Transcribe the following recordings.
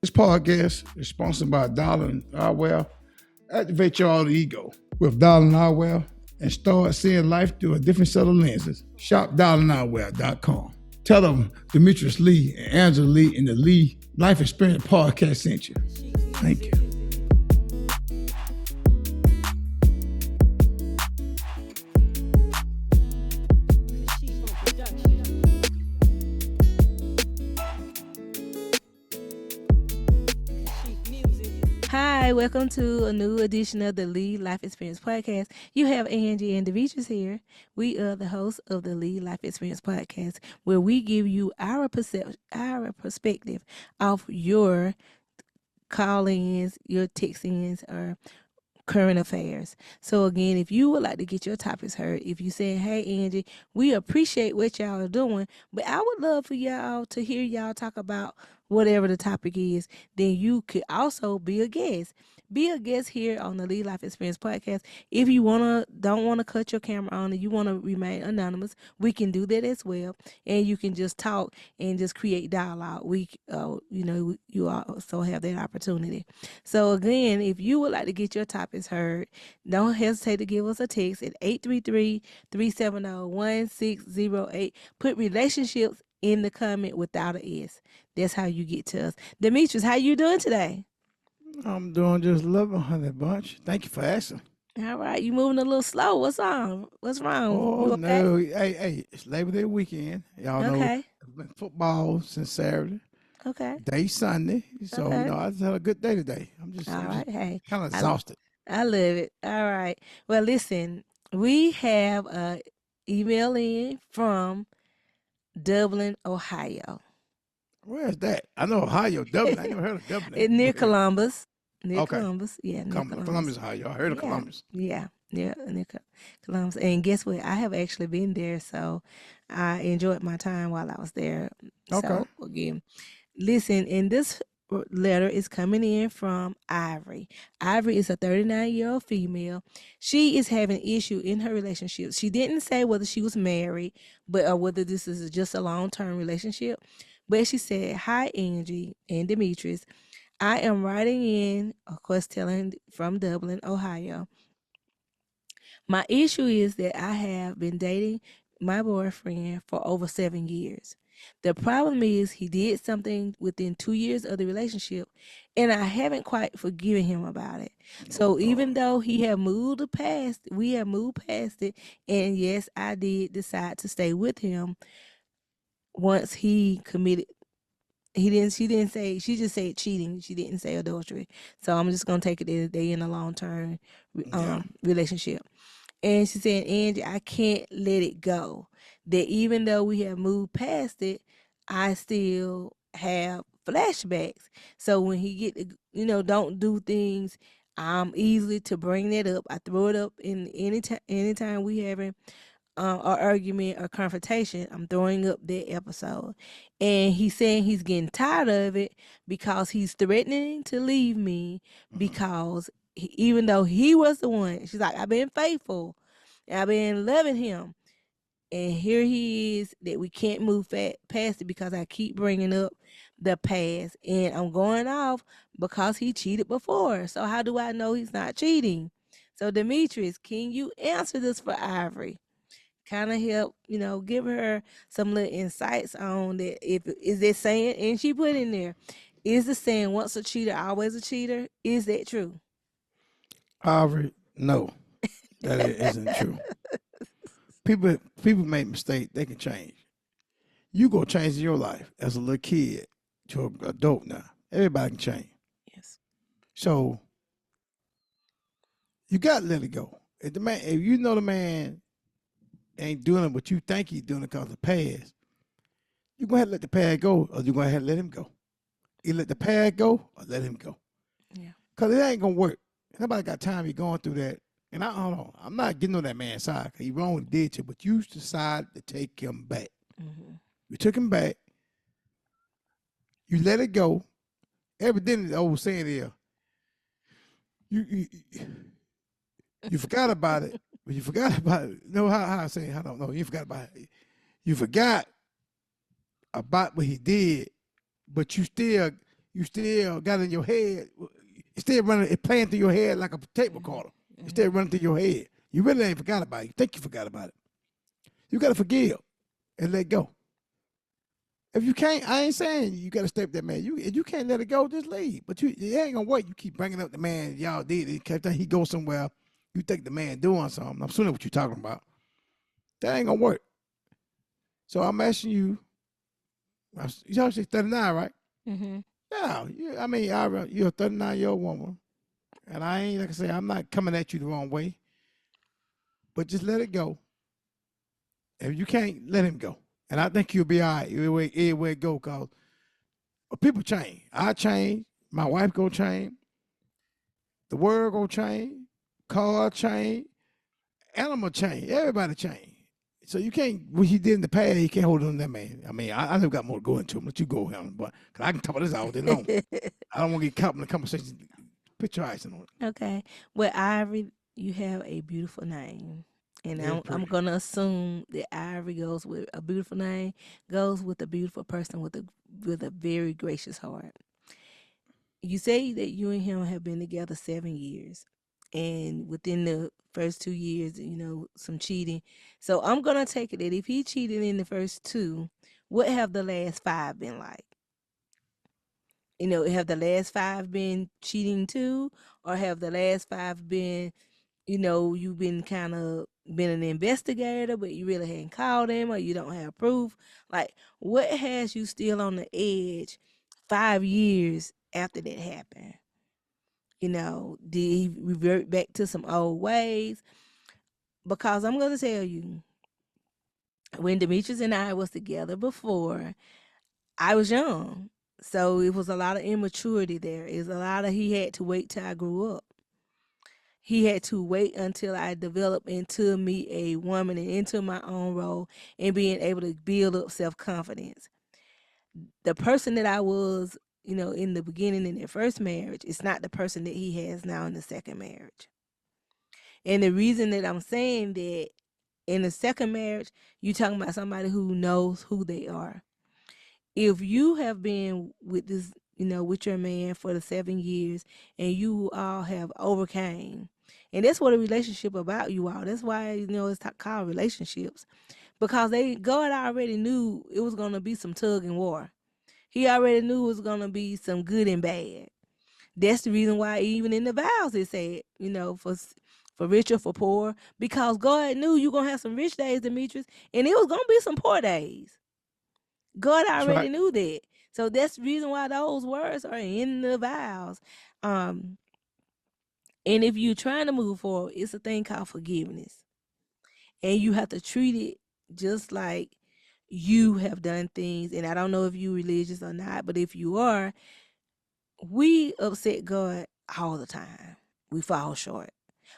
This podcast is sponsored by Darling Eyewear. Activate your alter ego with Darling Eyewear and start seeing life through a different set of lenses. Shop darlingeyewear.com. Tell them Demetrius Lee and Angela Lee in the Lee Life Experience Podcast sent you. Thank you. Hi, welcome to a new edition of the Lee Life Experience Podcast. You have Angie and Demetrius here. We are the hosts of the Lee Life Experience Podcast, where we give you our perspective of your call-ins, your text-ins, or current affairs. So again, if you would like to get your topics heard, if you say, hey Angie, we appreciate what y'all are doing, but I would love for y'all to hear y'all talk about whatever the topic is, then you could also be a guest. Be a guest here on the Lead Life Experience Podcast. If you don't wanna cut your camera on and you wanna remain anonymous, we can do that as well. And you can just talk and just create dialogue. You also have that opportunity. So again, if you would like to get your topics heard, don't hesitate to give us a text at 833-370-1608. Put relationships in the comment without an S. That's how you get to us. Demetrius, how you doing today? I'm doing just loving, honey bunch. Thank you for asking. All right, you moving a little slow. What's wrong? What's wrong? Oh, You okay? no. Hey, it's Labor Day weekend. Y'all know Okay. it's been football since Saturday. Okay. Day Sunday. So, Okay. I just had a good day today. I'm just Hey. kind of exhausted. I love it. All right. Well, listen, we have a email in from Dublin, Ohio. Where's that? I know Ohio, Dublin. I never heard of Dublin. It's near Columbus. Near Okay. Columbus. Yeah, near Columbus. Columbus, Ohio. I heard of Columbus. Yeah, near Columbus. And guess what? I have actually been there, so I enjoyed my time while I was there. Okay. So, again, listen, and this letter is coming in from Ivory. Ivory is a 39-year-old female. She is having an issue in her relationship. She didn't say whether she was married, or whether this is just a long-term relationship. But she said, hi, Angie and Demetrius. I am writing in, of course, telling from Dublin, Ohio. My issue is that I have been dating my boyfriend for over 7 years. The problem is he did something within 2 years of the relationship, and I haven't quite forgiven him about it. So even though we have moved past it, and yes, I did decide to stay with him once he committed. She just said cheating. She didn't say adultery. So I'm just going to take it that they in a long-term relationship. And she said, Angie, I can't let it go. That even though we have moved past it, I still have flashbacks. So when he don't do things, I'm easily to bring that up. I throw it up in anytime we having or argument or confrontation, I'm throwing up that episode. And he's saying he's getting tired of it because he's threatening to leave me because even though he was the one, she's like, I've been faithful. I've been loving him. And here he is that we can't move past it because I keep bringing up the past. And I'm going off because he cheated before. So how do I know he's not cheating? So Demetrius, can you answer this for Ivory? Kind of help, give her some little insights on that. If is that saying, and she put in there, is the saying once a cheater, always a cheater? Is that true? Ivory, no, that isn't true. People make mistakes. They can change. You go change in your life as a little kid to an adult now. Everybody can change. Yes. So you got to let it go. If you know the man ain't doing it, but you think he's doing it because of the past, you're going to have to let the past go, or you're going to have to let him go. You let the past go, or let him go. Yeah. Because it ain't going to work. Nobody got time to be going through that. And I don't know. I'm not getting on that man's side because he wrong and did you, but you decided to take him back. Mm-hmm. You took him back. You let it go. Evidently, the old saying is, you forgot about it, but you forgot about it. You know how I say it? I don't know. You forgot about it. You forgot about what he did, but you you still got in your head. It's still running, it playing through your head like a tape recorder. It's still running through your head. You really ain't forgot about it. You think you forgot about it. You gotta forgive and let go. If you can't, I ain't saying you gotta stay with that man. If you can't let it go, just leave. But it ain't gonna work. You keep bringing up the man y'all did it. Every time he goes somewhere, you think the man doing something. I'm assuming what you're talking about. That ain't gonna work. So I'm asking you. Y'all say 39, right? Mm-hmm. Yeah. I mean, you're a 39-year-old woman, and I ain't like I say I'm not coming at you the wrong way, but just let it go. If you can't, let him go. And I think you'll be all right everywhere it go, because people change. I change. My wife gonna change. The world gonna change. Car change. Animal change. Everybody change. So you can't, what he did in the past, you can't hold on to that man. I mean, I never got more to go into him. Let you go, him. But cause I can talk about this all day long. I don't want to get caught in the conversation. Put your eyes on it. Okay. Well, Ivory, you have a beautiful name. And Very I'm pretty. gonna assume that Ivory goes with a beautiful name, goes with a beautiful person with a very gracious heart. You say that you and him have been together 7 years, and within the first 2 years, some cheating. So I'm gonna take it that if he cheated in the first two, what have the last five been like? Have the last five been cheating too, or have the last five been, you've been kind of been an investigator, but you really hadn't called him, or you don't have proof? Like, what has you still on the edge 5 years after that happened? Did he revert back to some old ways? Because I'm gonna tell you, when Demetrius and I was together before, I was young. So it was a lot of immaturity there. It's a lot of he had to wait till I grew up. He had to wait until I developed into me a woman and into my own role and being able to build up self confidence. The person that I was, in the beginning in their first marriage, is not the person that he has now in the second marriage. And the reason that I'm saying that, in the second marriage, you talking about somebody who knows who they are. If you have been with this, with your man for the 7 years, and you all have overcame, and that's what a relationship about, you all. That's why it's called relationships, because God already knew it was gonna be some tug and war. He already knew it was gonna be some good and bad. That's the reason why even in the vows it said, for rich or for poor, because God knew you gonna have some rich days, Demetrius, and it was gonna be some poor days. God That's already right. knew that. So that's the reason why those words are in the vows. Um, and if you're trying to move forward, it's a thing called forgiveness. And you have to treat it just like you have done things. And I don't know if you're religious or not, but if you are, we upset God all the time. We fall short.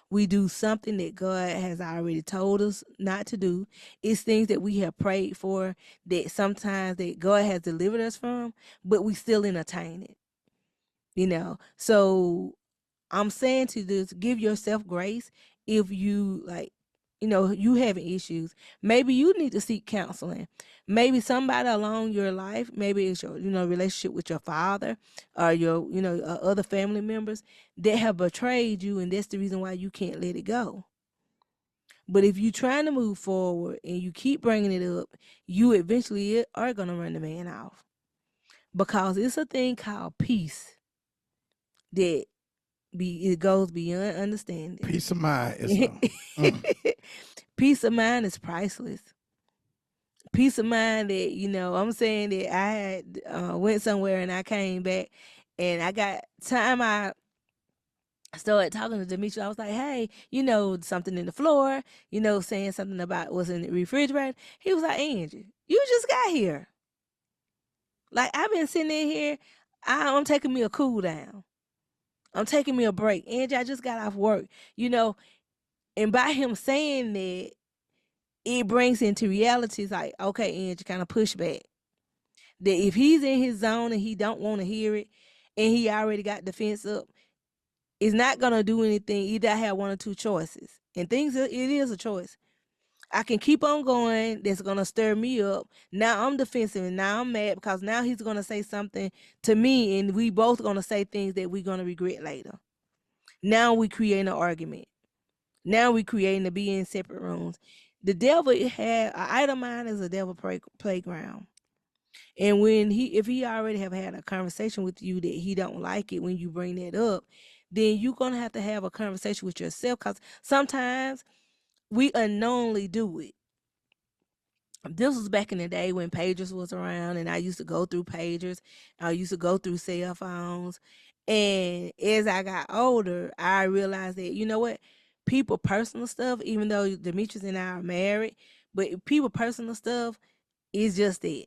We do something that God has already told us not to do. It's things that we have prayed for, that sometimes that God has delivered us from, but we still entertain it. So I'm saying to this, give yourself grace. If you you having issues, maybe you need to seek counseling. Maybe somebody along your life, maybe it's your relationship with your father, or your other family members that have betrayed you, and that's the reason why you can't let it go. But if you're trying to move forward and you keep bringing it up, you eventually are gonna run the man off, because it's a thing called peace that it goes beyond understanding. Peace of mind is mm. Peace of mind is priceless. Peace of mind that I'm saying that I had went somewhere and I came back, and I got time. I started talking to Demetri. I was like, hey, something in the floor, saying something about what's in the refrigerator. He was like, Angie, you just got here. Like, I've been sitting in here. I'm taking me a cool down. I'm taking me a break. Angie, I just got off work. You know, and by him saying that, it brings into reality, it's like, okay, Angie, kind of push back. That if he's in his zone and he don't want to hear it, and he already got the fence up, it's not gonna do anything. Either I have one or two choices, and things it is a choice. I can keep on going. That's gonna stir me up. Now I'm defensive, and now I'm mad because now he's gonna say something to me, and we both gonna say things that we're gonna regret later. Now we create an argument. Now we creating to be in separate rooms. The devil had an idle mind is a devil playground. And when if he already have had a conversation with you that he don't like it when you bring that up, then you're gonna have to have a conversation with yourself because sometimes we unknowingly do it. This was back in the day when pagers was around, and I used to go through pagers. I used to go through cell phones, and as I got older, I realized that you know what, people personal stuff. Even though Demetrius and I are married, but people personal stuff is just that.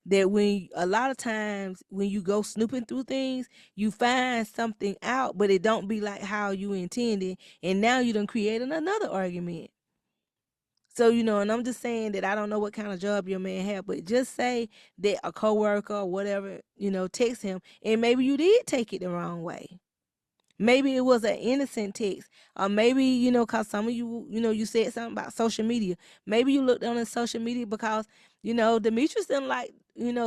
That when a lot of times when you go snooping through things, you find something out, but it don't be like how you intended, and now you done created another argument. So, and I'm just saying that I don't know what kind of job your man had, but just say that a coworker or whatever, text him, and maybe you did take it the wrong way. Maybe it was an innocent text, or maybe cause some of you, you said something about social media. Maybe you looked on his social media because Demetrius didn't like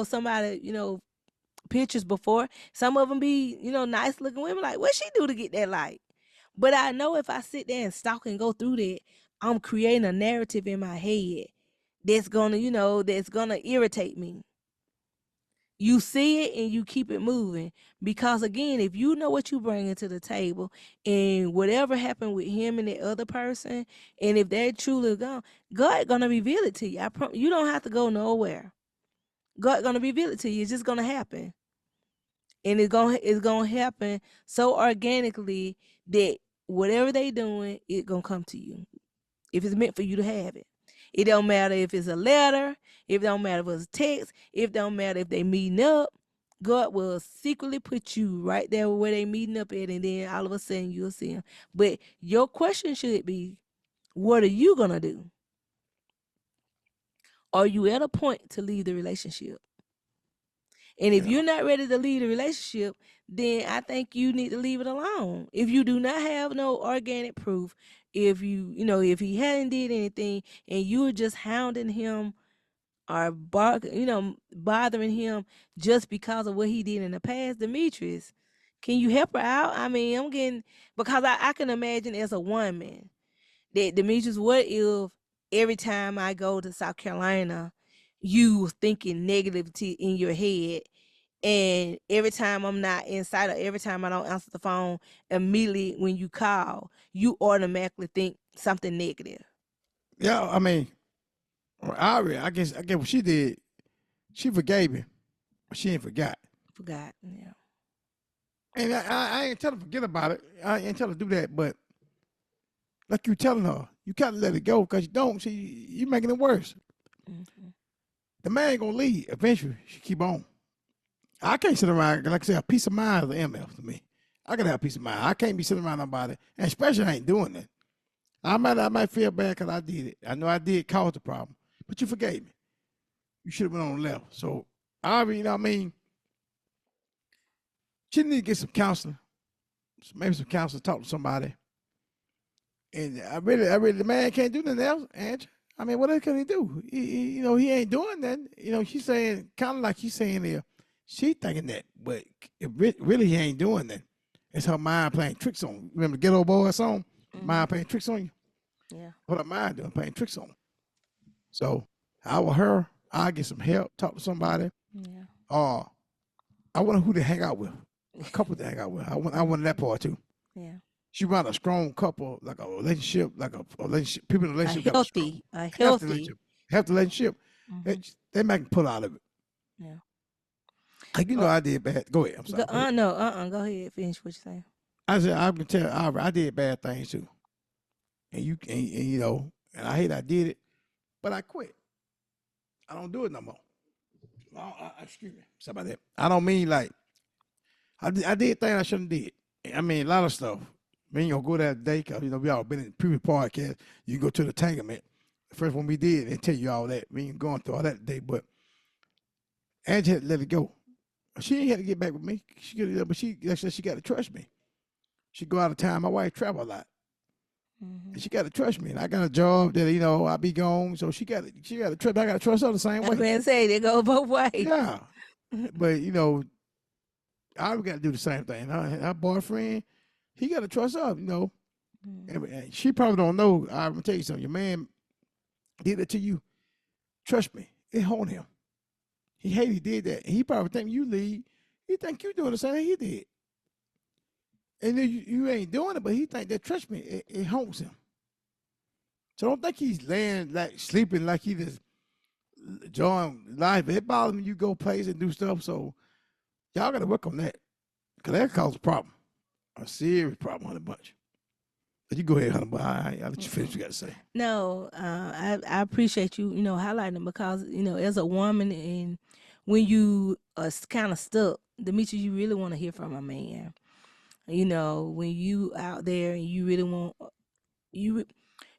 somebody pictures before. Some of them be nice looking women. Like, what she do to get that like? But I know if I sit there and stalk and go through that, I'm creating a narrative in my head that's gonna irritate me. You see it and you keep it moving because again, if you know what you bring to the table and whatever happened with him and the other person, and if they're truly gone, God gonna reveal it to you. You don't have to go nowhere. God gonna reveal it to you. It's just gonna happen, and it's gonna happen so organically that whatever they doing, it gonna come to you if it's meant for you to have it. It don't matter if it's a letter, if it don't matter if it's a text, if it don't matter if they meeting up. God will secretly put you right there where they meeting up at, and then all of a sudden you'll see him. But your question should be, what are you gonna do? Are you at a point to leave the relationship? And if Yeah. you're not ready to leave the relationship, then I think you need to leave it alone. If you do not have no organic proof, if if he hadn't did anything and you were just hounding him or bothering him just because of what he did in the past, Demetrius, can you help her out? I mean, I'm getting because I can imagine as a woman that Demetrius, what if every time I go to South Carolina, you thinking negativity in your head, and every time I'm not inside or every time I don't answer the phone, immediately when you call, you automatically think something negative. Yeah, I mean, I guess what she did, she forgave him, but she ain't forgot. Forgot. Yeah. And I ain't tell her forget about it. I ain't tell her to do that, but like you telling her, you gotta let it go because you don't. See, you making it worse. Mm-hmm. The man gonna leave eventually. She keep on. I can't sit around, like I said, a peace of mind is an MF to me. I gotta have peace of mind. I can't be sitting around nobody, and especially I ain't doing that. I might feel bad because I did it. I know I did cause the problem, but you forgave me. You should have been on the left. So I mean, she need to get some counseling, maybe some counseling, talk to somebody. And I really, the man can't do nothing else, Ange. I mean, what else can he do? He ain't doing nothing. She's saying, kind of like she's saying there, she thinking that, but really he ain't doing that. It's her mind playing tricks on him. Remember the Ghetto Boy song? Mm-hmm. Mind playing tricks on you? Yeah. What her mind doing, playing tricks on him. So, I with her, I get some help, talk to somebody. Yeah. Uh, I want who to hang out with, a couple to hang out with. I wanted that part too. Yeah. She want a strong couple, like a relationship, like a relationship. People in a A relationship got a strong, healthy, a healthy healthy. relationship. Healthy relationship. Mm-hmm. They might pull out of it. Yeah. Like Oh, I did bad. Go ahead. I'm sorry. Go ahead. no, go ahead. Finish what you're saying. I said I can tell. I did bad things too, and I hate I did it, but I quit. I don't do it no more. Excuse me. Sorry about that. I don't mean like I did things I shouldn't did. I mean a lot of stuff. We ain't gonna go that day because we all been in the previous podcast. You can go to the entanglement. The first one we did, they tell you all that. We ain't going through all that today, but Angie had to let it go. She ain't had to get back with me. She could, but she got to trust me. She go out of town. My wife travel a lot. And she got to trust me. And I got a job that, I be gone. So she got to trust. I got to trust her the same I'm way. going to say they go both ways. Yeah. But, I got to do the same thing. Her boyfriend, he got to trust her, And she probably don't know. I'm going to tell you something. Your man did it to you. Trust me. It haunt him. He hated he did that. And he probably think you leave. He think you doing the same thing he did. And then you ain't doing it, but he think that, trust me, it haunts him. So don't think he's laying like sleeping like he just enjoying life. It bothers me you go places and do stuff. So y'all got to work on that. Because that causes a problem. A serious problem on a bunch. But you go ahead, honey. But I'll let you finish what you got to say. No, I appreciate you, highlighting it because, as a woman and when you are kind of stuck, Demetrius, you really want to hear from a man. When you out there and you really want you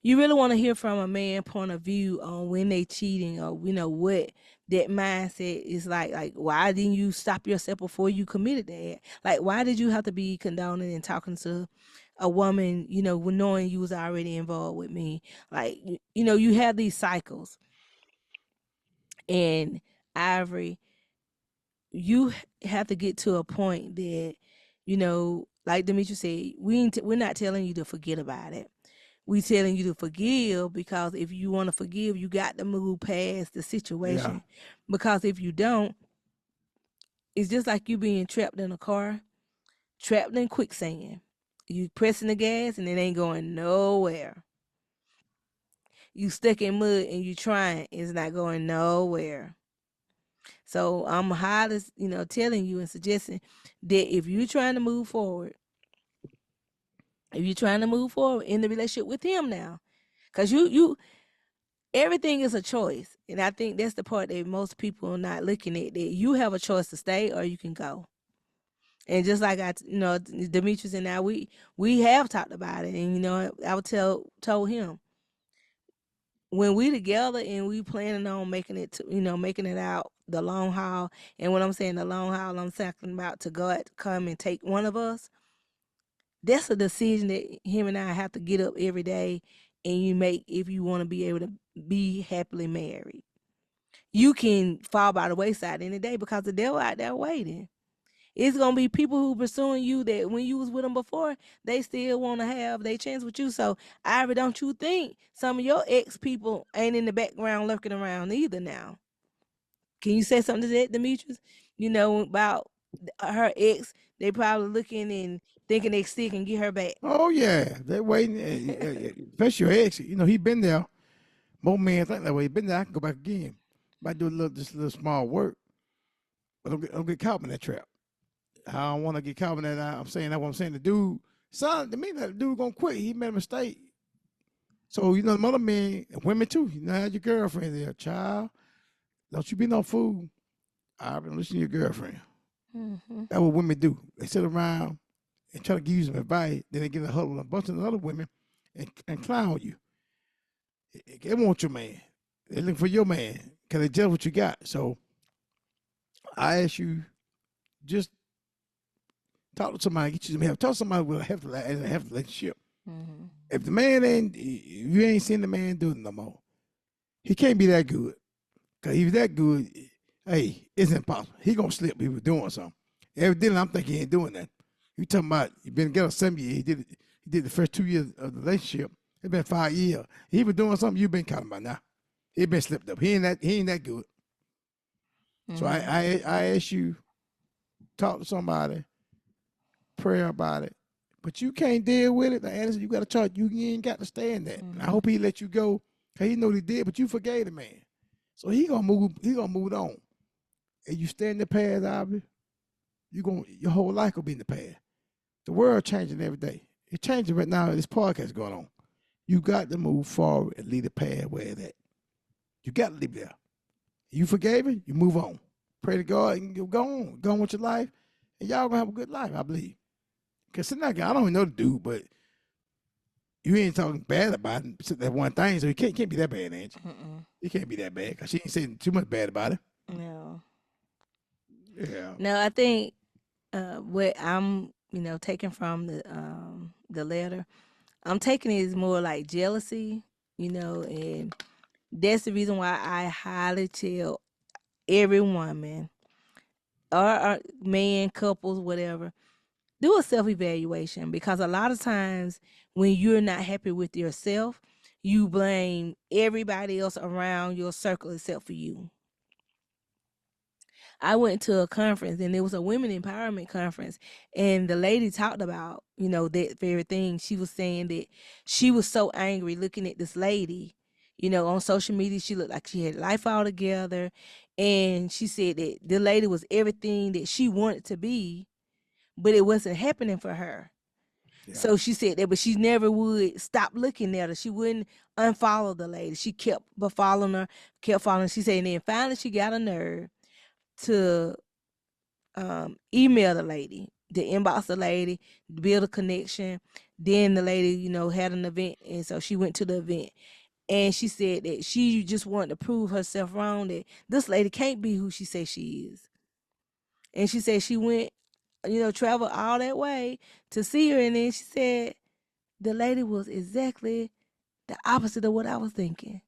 you really want to hear from a man point of view on when they cheating or what that mindset is like why didn't you stop yourself before you committed that? Like why did you have to be condoning and talking to a woman, when knowing you was already involved with me? Like you have these cycles. And Ivory, you have to get to a point that, like Demetri said, we're not telling you to forget about it. We telling you to forgive because if you want to forgive, you got to move past the Yeah. situation. Because if you don't, it's just like you being trapped in a car, trapped in quicksand. You pressing the gas and it ain't going nowhere. You stuck in mud and you trying, it's not going nowhere. So I'm highly, telling you and suggesting that if you're trying to move forward, if you're trying to move forward in the relationship with him now, because you everything is a choice. And I think that's the part that most people are not looking at, that you have a choice to stay or you can go. And just like Demetrius and I, we have talked about it. And, I would told him, when we together and we planning on making it to, making it out the long haul. And when I'm saying the long haul, I'm talking about to God come and take one of us. That's a decision that him and I have to get up every day and you make if you want to be able to be happily married. You can fall by the wayside any day because the devil out there waiting. It's gonna be people who pursuing you that when you was with them before, they still want to have their chance with you. So, Ivy, don't you think some of your ex people ain't in the background lurking around either now? Can you say something to that, Demetrius? About her ex, they probably looking and thinking they still can get her back. Oh, yeah. They're waiting. Especially your ex. He been there. Most men think that way. He been there. I can go back again. Might do just a little small work. But don't get caught in that trap. I don't want to get caught in that. I'm saying that what I'm saying. The dude, son, to me, that dude gonna quit. He made a mistake. So, the other men, women too, have your girlfriend there, child. Don't you be no fool. I've been listening to your girlfriend. Mm-hmm. That's what women do. They sit around and try to give you some advice. Then they get a huddle with a bunch of other women and clown you. They want your man. They looking for your man because they judge what you got. So I ask you, just talk to somebody, get you some help. Talk to somebody with a healthy relationship. Mm-hmm. If the man you ain't seen the man do it no more, he can't be that good. Because if he's that good, hey, it's impossible. He going to slip if he was doing something. Evidently, I'm thinking he ain't doing that. You talking about, you been together 7 years. He did the first 2 years of the relationship. It's been 5 years. He was doing something you've been counting about now. He been slipped up. He ain't that good. Mm-hmm. So I ask you, talk to somebody, pray about it. But you can't deal with it. The answer, you got to charge. You ain't got to stay in that. Mm-hmm. And I hope he let you go. Cause he know what he did, but you forgave the man. So he gonna move. He gonna move on. And you stay in the past, Ivy, your whole life will be in the past. The world changing every day. It's changing right now. This podcast going on. You got to move forward and leave the past where it's at. You got to leave there. You forgave it, you move on. Pray to God and go on with your life, and y'all gonna have a good life, I believe. Cause I don't even know the dude, but you ain't talking bad about it. That one thing, so you can't be that bad, ain't you? You can't be that bad, cause she ain't saying too much bad about it. No. Yeah. No, I think what I'm, taking from the letter, I'm taking it as more like jealousy, and that's the reason why I highly tell every woman or man, couples, whatever, do a self evaluation, because a lot of times when you're not happy with yourself, you blame everybody else around your circle except for you. I went to a conference and it was a women empowerment conference, and the lady talked about, that very thing. She was saying that she was so angry looking at this lady, on social media. She looked like she had life all together, and she said that the lady was everything that she wanted to be, but it wasn't happening for her. Yeah. So she said that, but she never would stop looking at her. She wouldn't unfollow the lady. She kept following her, kept following. She said, and then finally she got a nerve to email the lady, to inbox the lady, build a connection. Then the lady, had an event, and so she went to the event. And she said that she just wanted to prove herself wrong, that this lady can't be who she says she is. And she said she went, traveled all that way to see her, and then she said the lady was exactly the opposite of what I was thinking.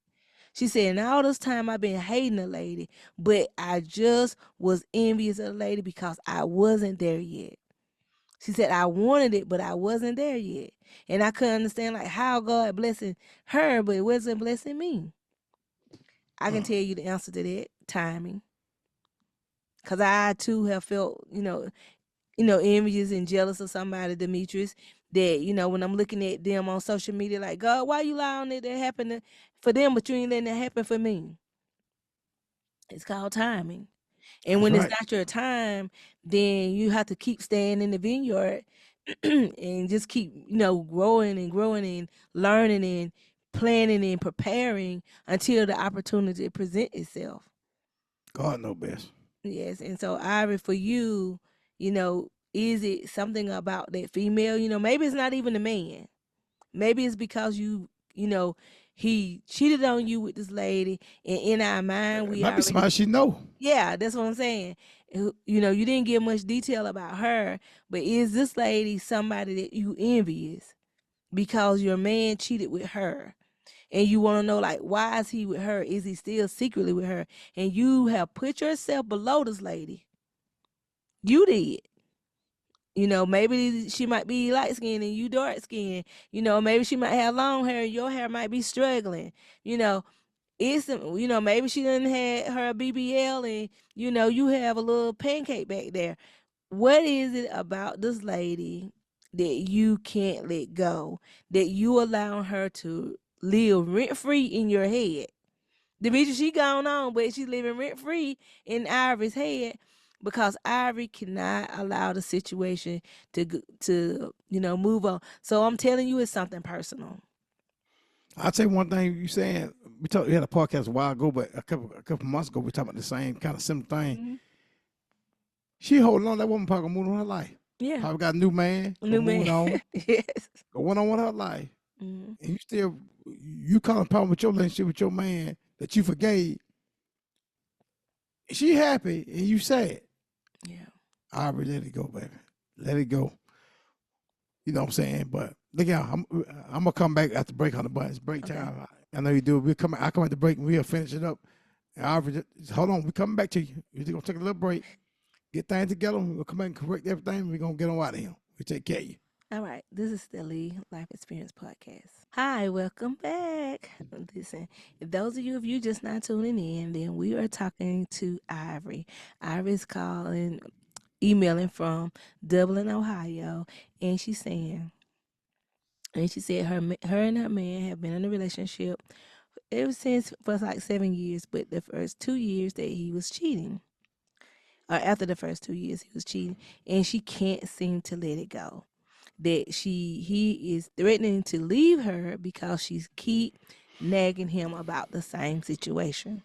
She said, and all this time I've been hating the lady, but I just was envious of the lady because I wasn't there yet. She said, I wanted it, but I wasn't there yet. And I couldn't understand like how God blessing her, but it wasn't blessing me. I can Mm. tell you the answer to that: timing. Cause I too have felt, envious and jealous of somebody, Demetrius, that, when I'm looking at them on social media, like, God, why you allowing it to happen for them, but you ain't letting it happen for me? It's called timing. And That's when it's right. not your time, then you have to keep staying in the vineyard and just keep, growing and growing and learning and planning and preparing until the opportunity present itself. God know best. Yes. And so, Ivory, for you, is it something about that female? Maybe it's not even the man. Maybe it's because you know, he cheated on you with this lady, and in our mind, It we might be already, somebody she know. yeah, that's what I'm saying. You didn't give much detail about her, but is this lady somebody that you envious because your man cheated with her? And you want to know, like, why is he with her? Is he still secretly with her? And you have put yourself below this lady. You did. Maybe she might be light skinned and you dark skinned. Maybe she might have long hair and your hair might be struggling. You know, maybe she didn't had her BBL and you have a little pancake back there. What is it about this lady that you can't let go, that you allow her to live rent free in your head? The bitch, she gone on, but she's living rent free in Ivory's head, because Ivory cannot allow the situation to move on. So I'm telling you, it's something personal. I'll tell you one thing you saying. We had a podcast a while ago, but a couple months ago we talked about the same kind of similar thing. Hmm. She holding on. That woman probably gonna move on her life. Yeah, Probably got a new man. Go new man. moving on. Yes. Go on with her life. Hmm. And you kind of problem with your relationship with your man that you forgave. She happy and you sad. Yeah. I already let it go, baby. Let it go. You know what I'm saying? But look out, I'm gonna come back after break on the bus. It's break Okay. time. I know you do. I come at the break and we'll finish it up. And hold on, we coming back to you. We're just gonna take a little break, get things together. We'll come back and correct everything. We're gonna get on out of here. We take care of you. All right. This is the Lee Life Experience Podcast. Hi, welcome back. Listen, those of you, if you just not tuning in, then we are talking to Ivory. Ivory's emailing from Dublin, Ohio, and she said her and her man have been in a relationship ever since for like 7 years, but the first 2 years that he was cheating, or after the first 2 years he was cheating, and she can't seem to let it go. That he is threatening to leave her because she's keep nagging him about the same situation.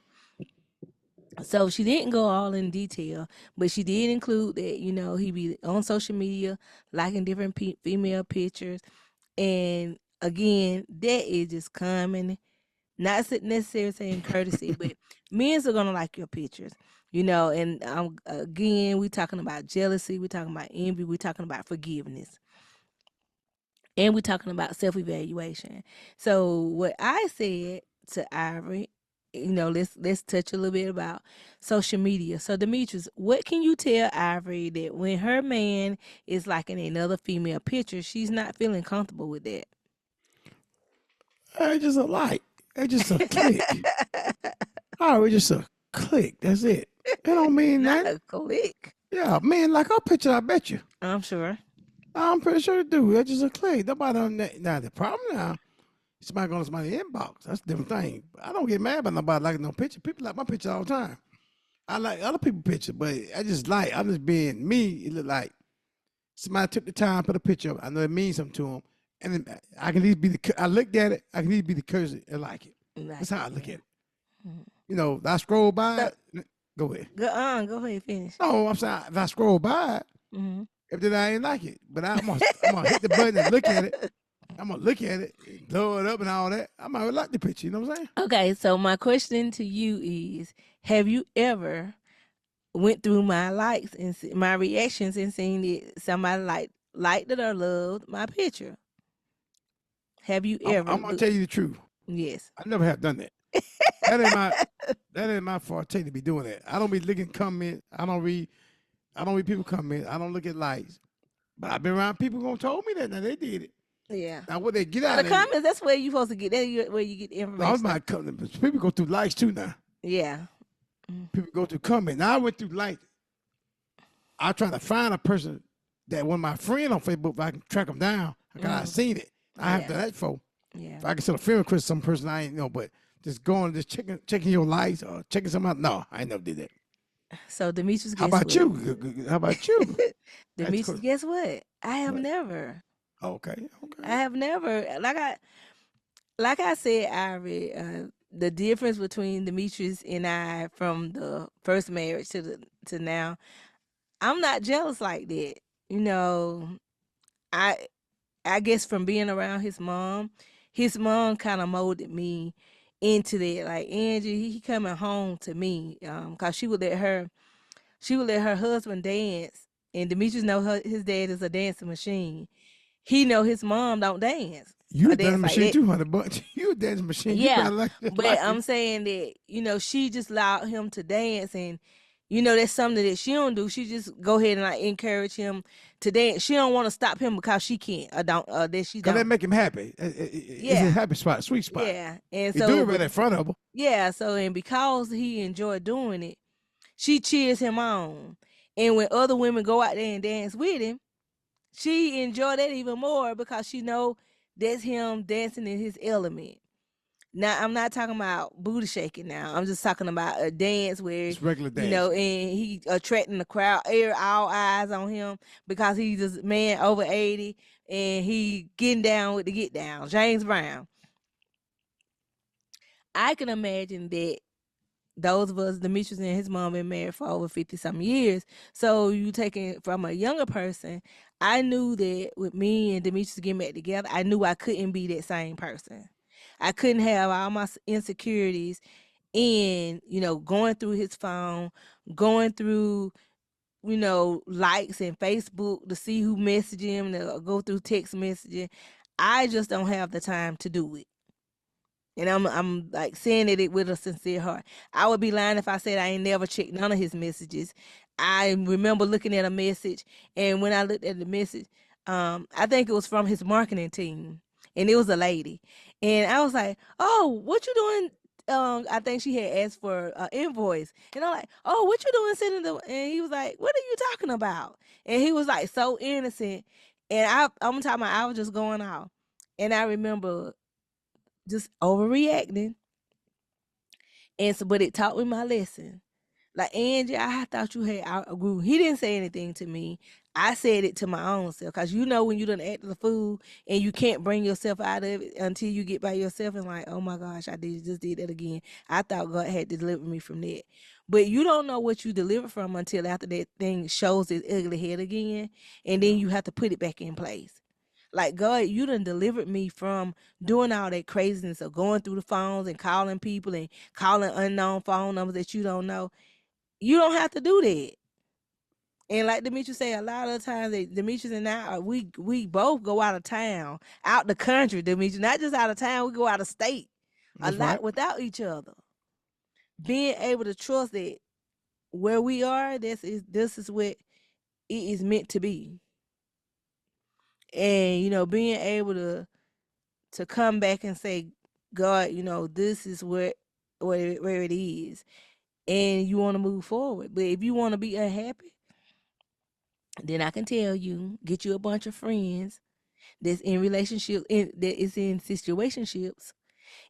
So she didn't go all in detail, but she did include that he be on social media liking different female pictures, and again, that is just common. Not necessarily saying courtesy, but men are gonna like your pictures, And again, we talking about jealousy, we talking about envy, we talking about forgiveness. and we're talking about self-evaluation. So what I said to Ivory, let's touch a little bit about social media. So Demetrius, what can you tell Ivory that when her man is like in another female picture, she's not feeling comfortable with that? It's just a like. It's just a click. Oh, it's just a click. That's it. It don't mean Not nothing. a click. Yeah, man, like our picture, I bet you. I'm sure. I'm pretty sure it do. It's just a click. Nobody on that. Now, the problem now, somebody going to somebody's inbox. That's a different thing. But I don't get mad about nobody liking no picture. People like my picture all the time. I like other people's picture, but I'm just being me. It look like somebody took the time, put a picture up. I know it means something to them. And then I can at least be I looked at it, I can at least be the cursor and like it. Like That's how I it, look yeah. at it. I scroll by So, it. Go ahead. go ahead, finish. No, I'm saying if I scroll by it, Hmm. if then I ain't like it. But I'm gonna hit the button and look at it. I'm gonna look at it, blow it up and all that. I might like the picture, you know what I'm saying? Okay, so my question to you is, have you ever went through my likes and my reactions and seen that somebody liked it or loved my picture? Have you ever? I'm gonna tell you the truth. Yes. I never have done that. That ain't my that ain't my forte to be doing that. I don't be looking comment. I don't read people comment. I don't look at likes. But I've been around people who told me that. Now they did it. Yeah. Now what they get So out the of it? comments, that's where you supposed to get. That's where you get the No, information. my people go through likes too now. Yeah. People go through comment. Now I went through likes. I try to find a person that one of my friend on Facebook, if I can track them down, because I seen it. I have done that before. Yeah. If I can send a friend request to some person I ain't know, but just going, just checking your likes or checking something out. No, I ain't never did that. So Demetrius, How guess about what? you? How about you? Demetrius, guess what? I have What? never. Okay. I have never. Like I said, Ivory, the difference between Demetrius and I from the first marriage to now, I'm not jealous like that. You know, I I guess from being around his mom kind of molded me into that. Like Angie, he coming home to me, cause she would let her husband dance, and Demetrius know his dad is a dancing machine. He know his mom don't dance You or a dancing dance like machine that. too, honey. But you a dancing machine. You Yeah, better like just but like I'm it. saying that she just allowed him to dance, and that's something that she don't do. She just go ahead and like encourage him to dance. She don't want to stop him because she can't or don't that she Cause that don't. make him happy. It's a Yeah, happy spot, sweet spot. yeah, and He do so it right but in front of her. yeah, so and because he enjoyed doing it, she cheers him on, and when other women go out there and dance with him, she enjoy that even more because she know that's him dancing in his element. Now I'm not talking about booty shaking. Now I'm just talking about a dance where It's regular dancing. and he attracting the crowd, all eyes on him because he's a man over 80 and he getting down with the get down. James Brown. I can imagine that those of us, Demetrius and his mom, been married for over 50 some years. So you taking from a younger person, I knew that with me and Demetrius getting back together, I knew I couldn't be that same person. I couldn't have all my insecurities in, going through his phone, going through, likes and Facebook to see who messaged him, to go through text messaging. I just don't have the time to do it. And I'm like saying it with a sincere heart. I would be lying if I said I ain't never checked none of his messages. I remember looking at a message, and when I looked at the message, I think it was from his marketing team, and it was a lady, and I was like, "Oh, what you doing?" I think she had asked for an invoice, and I'm like, "Oh, what you doing sending the?" And he was like, "What are you talking about?" And he was like so innocent, and I'm talking about I was just going off, and I remember just overreacting. And so, but it taught me my lesson. Like, Angie, I thought you had outgrew. He didn't say anything to me. I said it to my own self. Cause when you done acted a fool and you can't bring yourself out of it until you get by yourself and like, oh my gosh, I just did that again. I thought God had delivered me from that. But you don't know what you delivered from until after that thing shows its ugly head again. And then you have to put it back in place. Like, God, you done delivered me from doing all that craziness of going through the phones and calling people and calling unknown phone numbers that you don't know. You don't have to do that. And like Demetrius say, a lot of times Demetrius and I, we both go out of town, out the country. Demetrius, not just out of town, we go out of state a That's right. lot without each other. Being able to trust that where we are, this is what it is meant to be. And being able to come back and say, God, this is where it is, and you want to move forward. But if you want to be unhappy, then I can tell you, get you a bunch of friends that's in relationship, that is in situationships,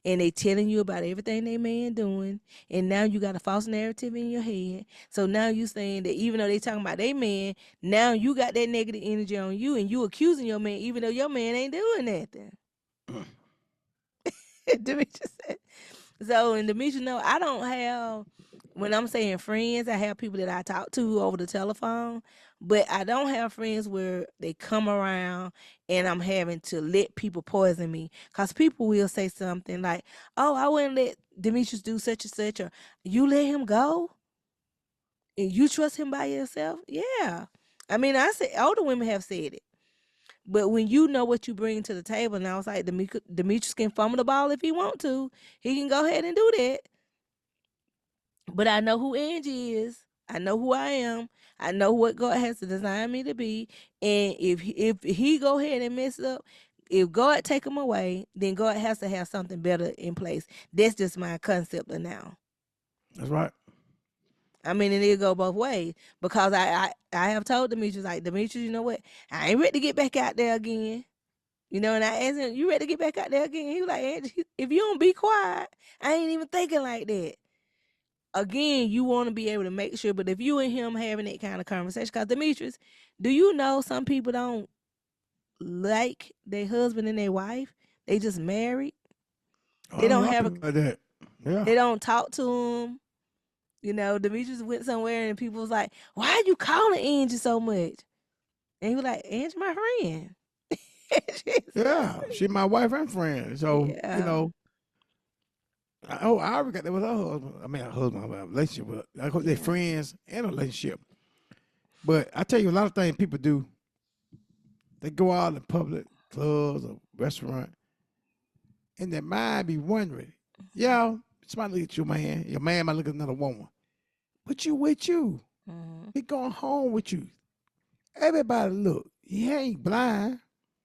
and they telling you about everything they man doing, and now you got a false narrative in your head. So now you saying that even though they talking about their man, now you got that negative energy on you, and you accusing your man, even though your man ain't doing nothing. Demetrius said. So, and Demetrius, no, I don't have, when I'm saying friends, I have people that I talk to over the telephone, but I don't have friends where they come around and I'm having to let people poison me. Because people will say something like, oh, I wouldn't let Demetrius do such and such, or you let him go and you trust him by yourself. Yeah. I mean, I say older women have said it. But when you know what you bring to the table, now it's like Demetrius can fumble the ball if he want to. He can go ahead and do that. But I know who Angie is. I know who I am. I know what God has designed me to be. And if he go ahead and mess up, if God take him away, then God has to have something better in place. That's just my concept of now. That's right. I mean, and it'll go both ways because I have told Demetrius, like, Demetrius, you know what? I ain't ready to get back out there again. And I asked him, you ready to get back out there again? He was like, Angie, if you don't be quiet, I ain't even thinking like that. Again, you want to be able to make sure, but if you and him having that kind of conversation, because Demetrius, do you know some people don't like their husband and their wife? They just married. Oh, They a don't lot of have a, people like that. Yeah. they don't talk to him. Demetrius went somewhere and people was like, why are you calling Angie so much? And he was like, Angie, my friend. Yeah. She my wife and friend. So, Yeah. I already got that with her husband. I mean, her husband, I have a relationship with her. I hope they're Yeah. friends and a relationship. But I tell you, a lot of things people do, they go out in public, clubs or restaurant, and their mind be wondering, yeah, somebody look at you, man. Your man might look at another woman. But you with you. Hmm. He going home with you. Everybody look. He ain't blind.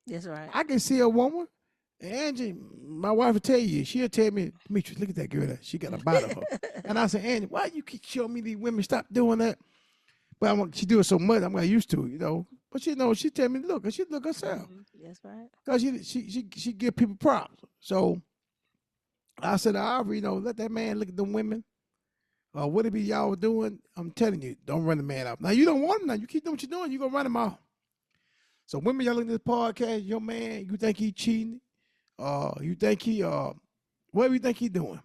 That's right. I can see a woman. Angie, my wife will tell you, she'll tell me, Demetrius, look at that girl. She got a body of her. And I say, Angie, why you keep showing me these women? Stop doing that. But she do it so much, I'm not used to it. But she tell me, look, and she look herself. That's right. Because she give people props. So I said, Aubrey, let that man look at them women. What it be y'all doing? I'm telling you, don't run the man out. Now you don't want him now. You keep doing what you're doing, you're gonna run him off. So women, y'all looking at this podcast, your man, you think he cheating? You think he what do you think he doing?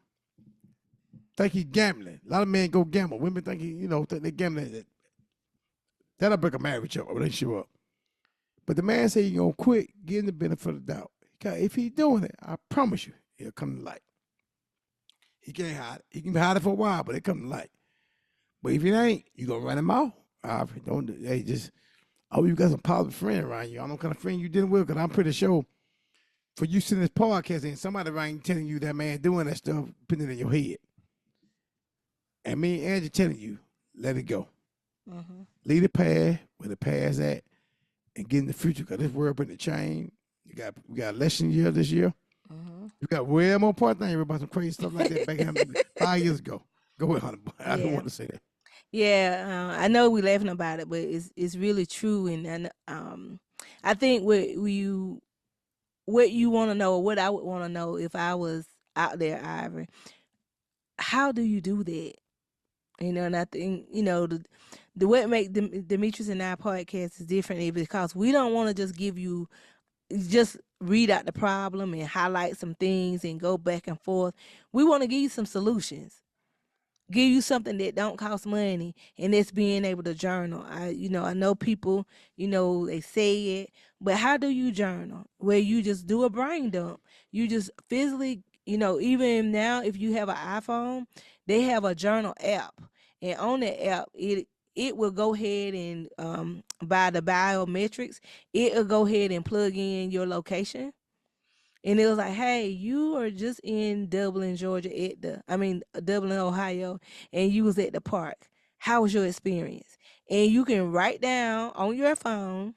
Think he gambling. A lot of men go gamble. Women think think they gambling. That'll break a marriage up, a relationship up. But the man say he gonna quit, give him the benefit of the doubt. If he doing it, I promise you, he'll come to light. He can't hide it. He can hide it for a while, but it come to light. But if it ain't, you gonna run him out. Don't hey, just you got some positive friend around you. I don't know what kind of friend you dealing with, because I'm pretty sure for you sitting this podcast and somebody around you telling you that man doing that stuff, putting it in your head. And me and Angie telling you, let it go. Hmm. Leave the past where the past at and get in the future, because this world been to change. We got election year this year. Hmm. You got way more part thing about some crazy stuff like that back 5 years ago. Go ahead, Hunter. I don't Yeah. want to say that. Yeah, I know we laughing about it, but it's really true, and I think what you want to know, or what I would want to know if I was out there, Ivory, how do you do that? And I think the what make Demetrius and our podcast is different is because we don't want to just give you just read out the problem and highlight some things and go back and forth. We want to give you some solutions, give you something that don't cost money, and that's being able to journal. I know people, they say it, but how do you journal where you just do a brain dump? You just physically, even now if you have an iPhone, they have a journal app, and on that app it will go ahead and by the biometrics, it will go ahead and plug in your location. And it was like, hey, you are just in Dublin, Georgia, Dublin, Ohio, and you was at the park. How was your experience? And you can write down on your phone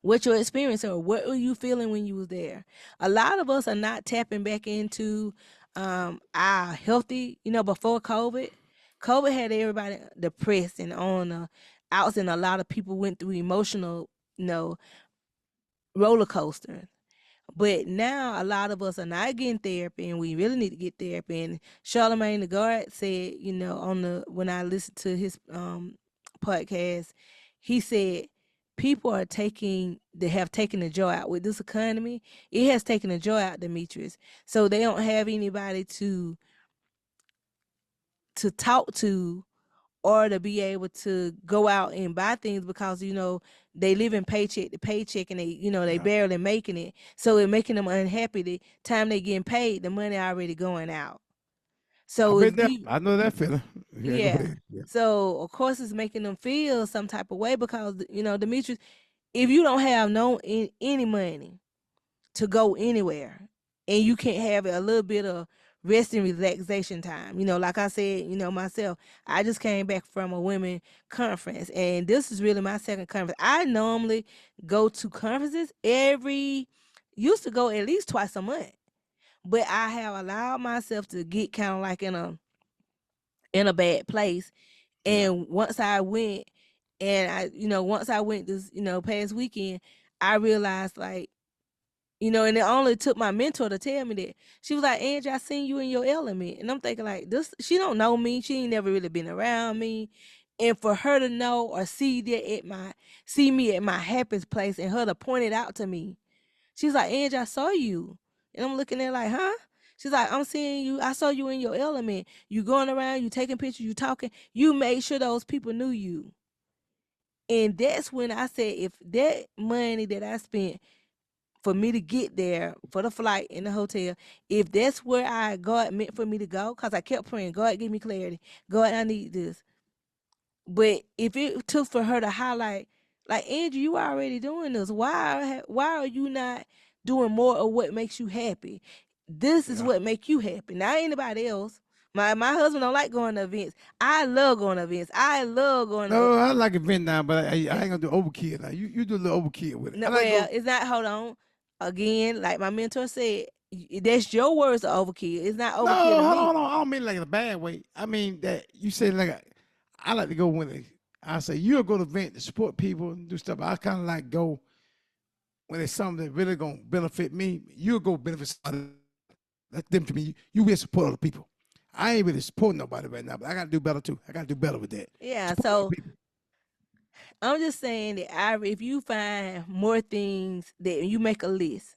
what your experience or what were you feeling when you was there. A lot of us are not tapping back into our healthy, before COVID had everybody depressed and on the outs, and a lot of people went through emotional, roller coaster. But now a lot of us are not getting therapy, and we really need to get therapy. And Charlemagne the God said, on the when I listened to his podcast, he said people they have taken the joy out with this economy. It has taken the joy out, Demetrius. So they don't have anybody to talk to or to be able to go out and buy things because they live in paycheck to paycheck, and they Yeah. barely making it, so it making them unhappy. The time they getting paid, the money already going out. I've So been it's there. leave, I know that feeling. Yeah, go yeah. ahead. Yeah. So of course it's making them feel some type of way because Demetrius, if you don't have any money to go anywhere, and you can't have a little bit of rest and relaxation time. Like I said, myself, I just came back from a women conference, and this is really my second conference. I normally go to conferences used to go at least twice a month, but I have allowed myself to get kind of like in a bad place. Yeah. And once I went this, past weekend, I realized, like, and it only took my mentor to tell me that. She was like, Angie, I seen you in your element. And I'm thinking, like, this, she don't know me. She ain't never really been around me. And for her to know or see me at my happiest place, and her to point it out to me. She's like, Angie, I saw you. And I'm looking at her like, huh? She's like, I'm seeing you. I saw you in your element. You going around, you taking pictures, you talking. You made sure those people knew you. And that's when I said, if that money that I spent for me to get there, for the flight and the hotel, if that's where God meant for me to go, because I kept praying, God, give me clarity. God, I need this. But if it took for her to highlight, like, Andrew, you already doing this. Why are you not doing more of what makes you happy? This is Yeah. what make you happy. Not anybody else. My husband don't like going to events. I love going to events. I love going to No, I like event now, but I ain't gonna do overkill now. You do a little overkill with it. I no, like well, go. it's not. Hold on. Again, like my mentor said, that's your words of overkill. It's not No, overkill to hold me. on. I don't mean like in a bad way. I mean that you say like I like to go when I say you'll go to event to support people and do stuff. I kind of like go when it's something that really gonna benefit me. You'll go benefit somebody. That's them to me. You be a support other people. I ain't really supporting nobody right now, but I gotta do better too. I gotta do better with that. Yeah. Support other So people. I'm just saying that if you find more things that you make a list,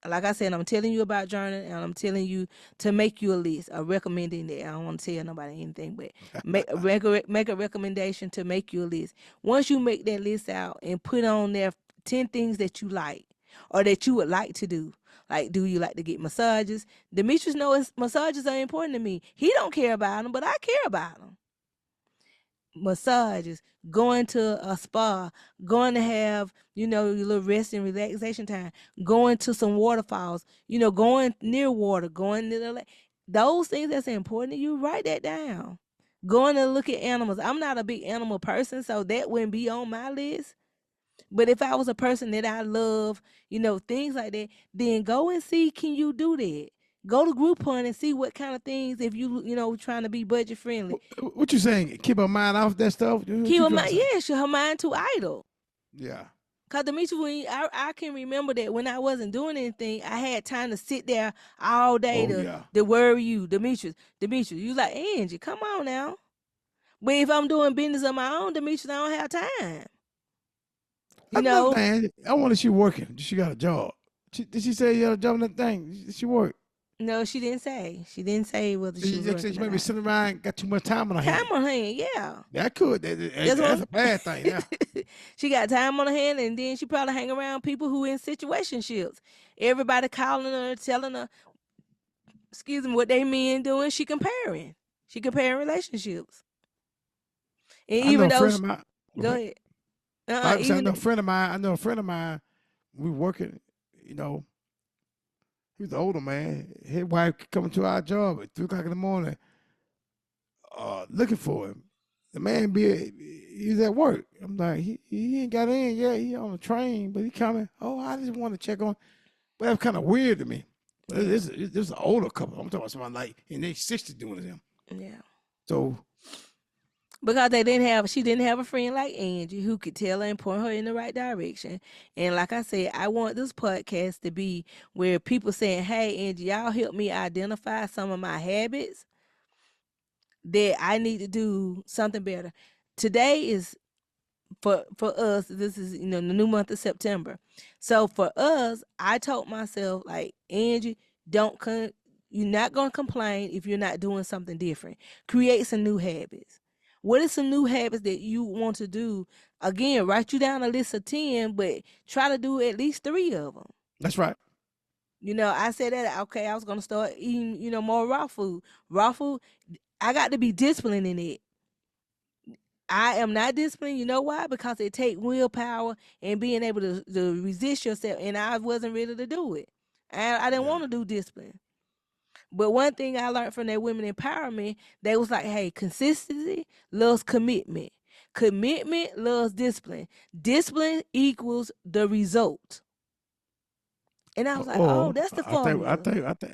like I said, I'm telling you about journaling, and I'm telling you to make you a list, a recommending that. I don't want to tell nobody anything, but make a recommendation to make you a list. Once you make that list out and put on there 10 things that you like or that you would like to do. Like, do you like to get massages? Demetrius knows massages are important to me. He don't care about them, but I care about them. Massages, going to a spa, going to have, your little rest and relaxation time, going to some waterfalls, going near water, going near the lake. Those things that's important to you, write that down. Going to look at animals. I'm not a big animal person, so that wouldn't be on my list. But if I was a person that I love, things like that, then go and see, can you do that? Go to Groupon and see what kind of things, if trying to be budget friendly. What you saying? Keep our mind off that stuff. What Keep you her trying to mind, say? yeah, her mind too idle. Yeah. Cause Demetri, I can remember that when I wasn't doing anything, I had time to sit there all day Oh to yeah. worry you, Demetrius. You like, Angie, come on now. But if I'm doing business on my own, Demetrius, I don't have time. You Another know, thing, I wonder she working. She got a job. Did she say you got a job in that thing? Did she work? no, she didn't say. She didn't say whether she She was just said working she or might be not. sitting around, got too much time on her Time hand. on her hand, yeah. That could. That's That's what a bad thing. Yeah. she got time on her hand, and then she probably hang around people who in situationships. Everybody calling her, telling her, excuse me, what they men doing. She comparing relationships. And I know even a though, friend of mine. Go go ahead. ahead. I was saying, I Even know a friend of mine. I know a friend of mine. We working. You know, he was an older man. His wife coming to our job at 3 o'clock in the morning, looking for him. The man he's at work. I'm like, he ain't got in yet. He on the train, but he coming. Oh, I just want to check on. But that's kind of weird to me. But yeah, it's an older couple. I'm talking about somebody like in their 60s doing it. Him. yeah. So Because she didn't have a friend like Angie who could tell her and point her in the right direction. And like I said, I want this podcast to be where people saying, "Hey, Angie, y'all help me identify some of my habits that I need to do something better." Today is for us. This is the new month of September. So for us, I told myself like, Angie, don't you're not gonna complain if you're not doing something different. Create some new habits. What are some new habits that you want to do? Again, write you down a list of 10, but try to do at least 3 of them. that's right. I said that, okay, I was going to start eating, more raw food. Raw food, I got to be disciplined in it. I am not disciplined. You know why? Because it takes willpower and being able to resist yourself. And I wasn't ready to do it. I didn't Yeah. want to do discipline. But one thing I learned from that women empowerment, they was like, hey, consistency loves commitment. Commitment loves discipline. Discipline equals the result. And I was like, oh, Oh, that's the formula.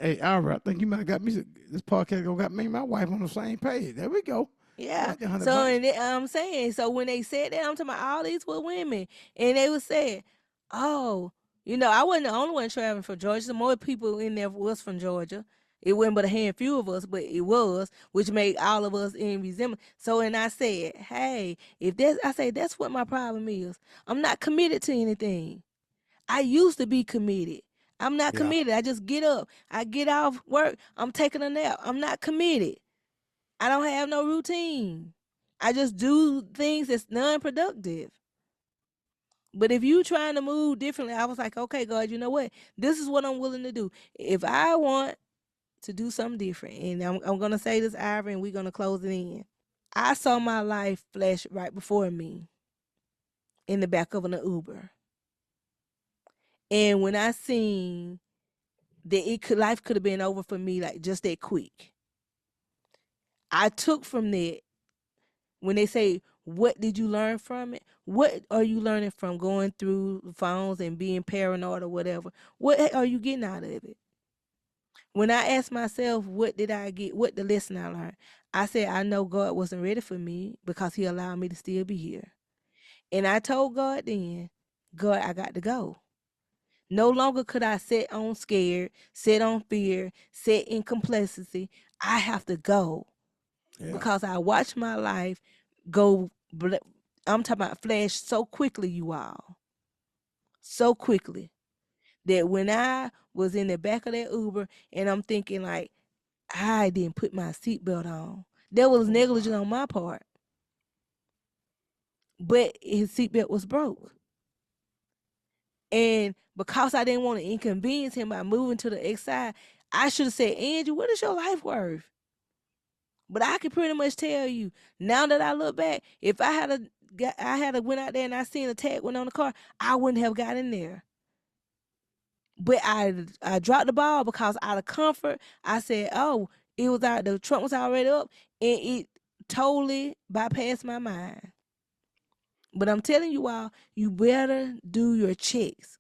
hey, Albert, I think you might have got me. This podcast gonna got me and my wife on the same page. There we go. You Yeah. got the 100 So bucks. and I'm saying, so when they said that, I'm talking about all these were women, and they would say, "Oh, I wasn't the only one traveling from Georgia. Some more people in there was from Georgia. It wasn't but a handful of us, but it was, which made all of us in resemblance. So, and I said, hey, I say that's what my problem is. I'm not committed to anything. I used to be committed. I'm not Yeah. committed. I just get up. I get off work. I'm taking a nap. I'm not committed. I don't have no routine. I just do things that's non-productive. But if you trying to move differently, I was like, okay, God, you know what? This is what I'm willing to do. If I want to do something different, and I'm gonna say this, Ivory, and we're gonna close it in. I saw my life flash right before me in the back of an Uber, and when I seen that life could have been over for me like just that quick, I took from that. When they say, what did you learn from it? What are you learning from going through phones and being paranoid or whatever? What are you getting out of it? When I asked myself, what did I get? What the lesson I learned? I said, I know God wasn't ready for me because He allowed me to still be here. And I told God then, God, I got to go. No longer could I sit on scared, sit on fear, sit in complacency. I have to go Yeah. because I watched my life go. I'm talking about flash so quickly, you all, so quickly that when I was in the back of that Uber and I'm thinking like I didn't put my seatbelt on, there was Oh negligence my. on my part, but his seatbelt was broke. And because I didn't want to inconvenience him by moving to the X side, I should have said, Andrew, what is your life worth? But I can pretty much tell you now that I look back, if I had a went out there and I seen a tag went on the car, I wouldn't have got in there. But I dropped the ball because out of comfort, I said, oh, it was out the trunk was already up, and it totally bypassed my mind. But I'm telling you all, you better do your checks.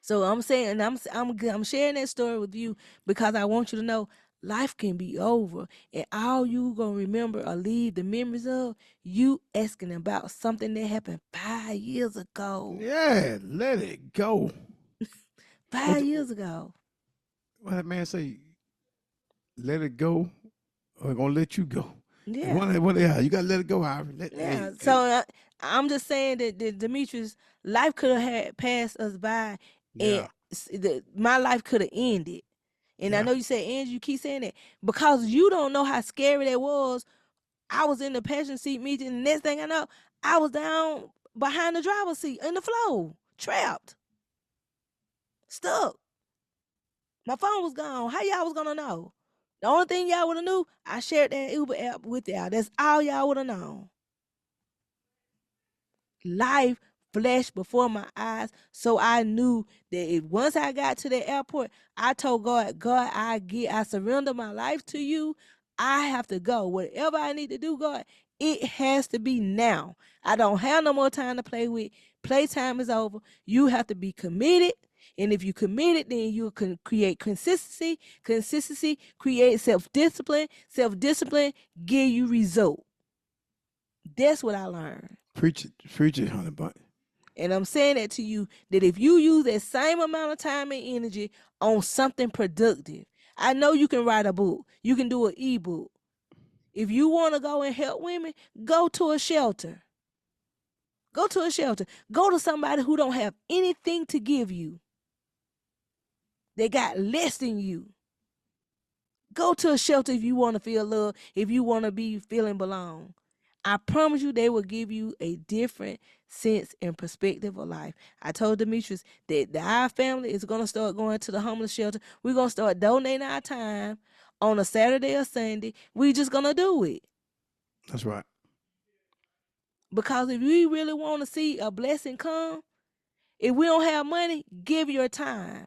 So I'm saying, I'm sharing that story with you because I want you to know life can be over, and all you gonna remember or leave the memories of you asking about something that happened 5 years ago. Yeah. Let it go. What 5 years ago. what that man say? Let it go, or gonna let you go. And Yeah, one, yeah, you gotta let it go, Harvey. yeah. So Hey. I'm just saying that Demetrius, life could have had passed us by, and Yeah. my life could have ended. And I Yeah. know you say, Angie, you keep saying that because you don't know how scary that was. I was in the passenger seat meeting, and the next thing I know, I was down behind the driver's seat in the floor, trapped, stuck. My phone was gone. How y'all was gonna know? The only thing y'all would have knew, I shared that Uber app with y'all. That's all y'all would have known. Life flashed before my eyes, so I knew that if once I got to the airport, I told God, God, I surrender my life to you. I have to go. Whatever I need to do, God, it has to be now. I don't have no more time to play with. Playtime is over. You have to be committed. And if you committed, then you can create consistency. Consistency creates self-discipline. Self-discipline give you result. That's what I learned. Preach it, honey bun. And I'm saying that to you, that if you use that same amount of time and energy on something productive, I know you can write a book. You can do an ebook. If you want to go and help women, go to a shelter. Go to a shelter. Go to somebody who don't have anything to give you. They got less than you. Go to a shelter if you want to feel love, if you want to be feeling belong. I promise you they will give you a different sense and perspective of life. I told Demetrius that our family is going to start going to the homeless shelter. We're going to start donating our time on a Saturday or Sunday. We just going to do it. That's right. Because if we really want to see a blessing come, if we don't have money, give your time.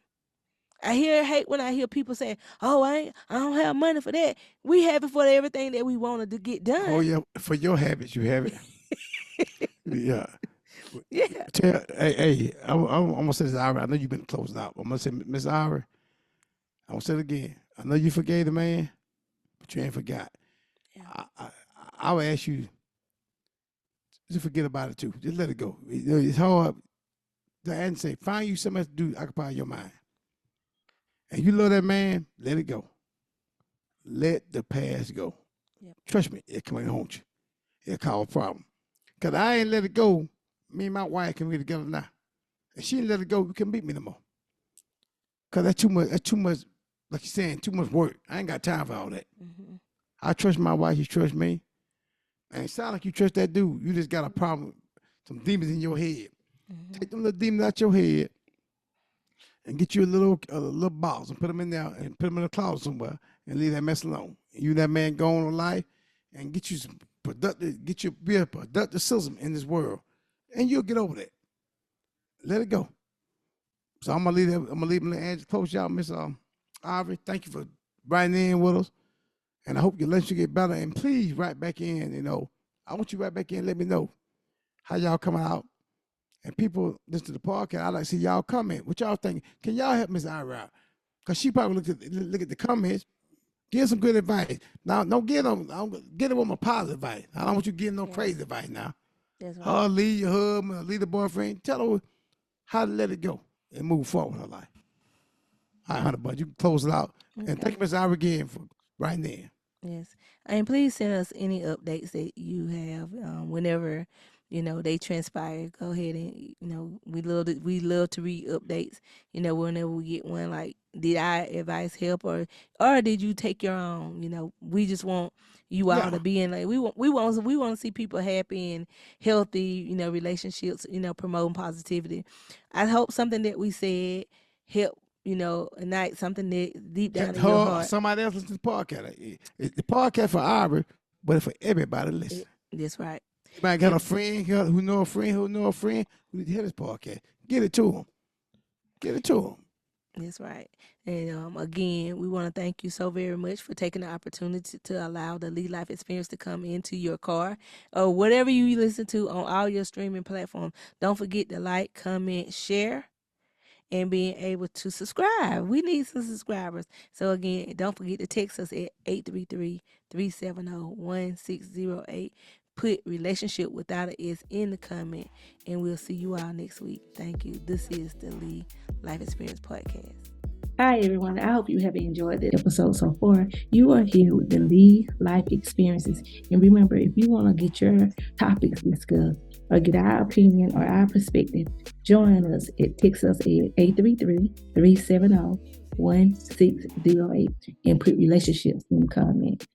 I hate when I hear people say, "Oh, I don't have money for that." We have it for everything that we wanted to get done. Oh yeah, for your habits, you have it. Yeah. Yeah. Hey, I'm gonna say this, Ira. I know you've been closing out. I'm gonna say, Miss Ira, I'm gonna say it again. I know you forgave the man, but you ain't forgot. Yeah. I would ask you to forget about it too. Just let it go. It's hard. And say, find you something else to do occupy your mind. And you love that man, let it go. Let the past go. Yep. Trust me, it can haunt you. It'll cause a problem. Because I ain't let it go. Me and my wife can be together now. If she didn't let it go, you can't beat me no more. Because that's too much, like you're saying, too much work. I ain't got time for all that. Mm-hmm. I trust my wife, you trust me. And it sounds like you trust that dude. You just got a problem, some demons in your head. Mm-hmm. Take them little demons out your head and get you a little box and put them in there and put them in a closet somewhere and leave that mess alone. And you that man go on in life and get you some productive, be a productive citizen in this world, and you'll get over that. Let it go. So I'm gonna leave Angela close y'all, Miss Ivory. Thank you for writing in with us, and I hope your relationship get better. And please write back in. I want you to write back in and let me know how y'all coming out. And people listen to the podcast. I like to see y'all comment. What y'all think? Can y'all help Miss Ira out? Because she probably look at the comments. Give some good advice. Now, don't get them with my positive advice. I don't want you getting no crazy advice now. That's right. Leave your husband, leave the boyfriend. Tell her how to let it go and move forward in her life. All right, honey, but you can close it out. Okay. And thank you, Miss Ira, again for writing in. Yes. And please send us any updates that you have whenever they transpire. Go ahead and we love to read updates. Whenever we get one, like, did our advice help or did you take your own? We just want you all to be in, like, we want to see people happy and healthy, relationships, promoting positivity. I hope something that we said helped, ignite something that deep down in your heart. Somebody else listen to the podcast. It's the podcast for Ira, but it's for everybody to listen. That's right. Everybody got a friend who know a friend who know a friend who need to hear this podcast. Get it to them. Get it to them. That's right. And again, we want to thank you so very much for taking the opportunity to allow the Lee Life Experience to come into your car or whatever you listen to on all your streaming platforms. Don't forget to like, comment, share, and being able to subscribe. We need some subscribers. So again, don't forget to text us at 833-370-1608. Put relationship without an S in the comment, and we'll see you all next week. Thank you. This is the Lee Life Experience Podcast. Hi, everyone. I hope you have enjoyed this episode so far. You are here with the Lee Life Experiences. And remember, if you want to get your topics discussed or get our opinion or our perspective, join us text us at 833-370-1608 and put relationships in the comment.